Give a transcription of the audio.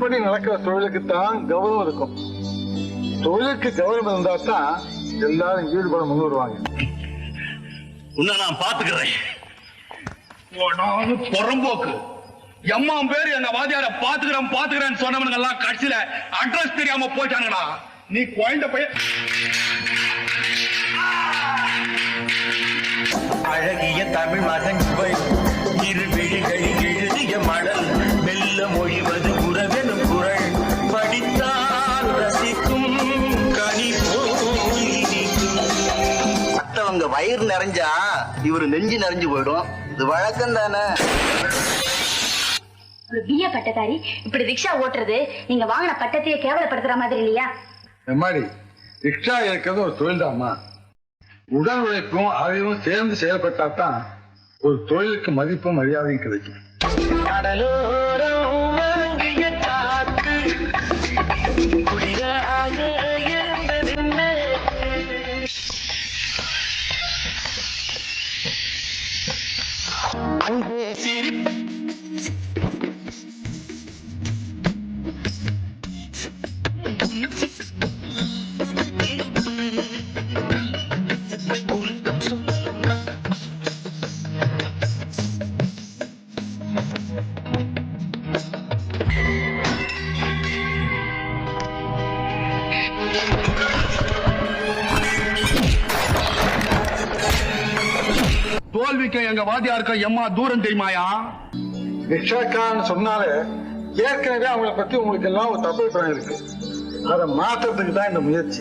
முறைப்படி நடக்கிற தொழிலுக்கு தான் கௌரவம் இருக்கும். தொழிலுக்கு கௌரவம் இருந்தா தான் எல்லாரும் ஈடுபட முன் வருவாங்க. உன்னை நான் பாத்துக்கிறேன். புறம்போக்கு எம்மா பேரு எங்க வாதியார பாத்துக்கிறேன்னு சொன்னவனுங்க எல்லாம் கட்சியில அட்ரஸ் தெரியாம போயிட்டானுங்களா? நீ குழந்தை பையன். அழகிய தமிழ் மகன் இரு விழிகளில் எழுதிய மடல் மெல்ல மொழிவது உறவெனும் குரல் படித்தால் ரசிக்கும் கனி மற்றவங்க வயிறு நிறைஞ்சா இவரு நெஞ்சு நிறைஞ்சு போயிடும். இது வழக்கம் தானே. பிஏ பட்டதாரி இப்படி ரிக்ஷா ஓட்டுறது நீங்க வாங்கின பட்டத்தையே கேவலப்படுத்துற மாதிரி இல்லையா? எம்மாடி, ரிக்ஷா இருக்கிறது ஒரு தொழில் தான்மா. உடல் உழைப்பும் அறிவும் சேர்ந்து செயல்பட்டா தான் ஒரு தொழிலுக்கு மதிப்பும் மரியாதையும் கிடைக்கும். தோல்விக்கு எங்க வாதியாருக்கு எம்மா தூரம் தெரியுமாயா? ரிக்ஷாக்காரன்னு சொன்னாலே ஏற்கனவே அவங்களை பத்தி உங்களுக்கு எல்லாம் ஒரு தப்பு இருக்கு. அதை மாற்றத்துக்கு தான் இந்த முயற்சி.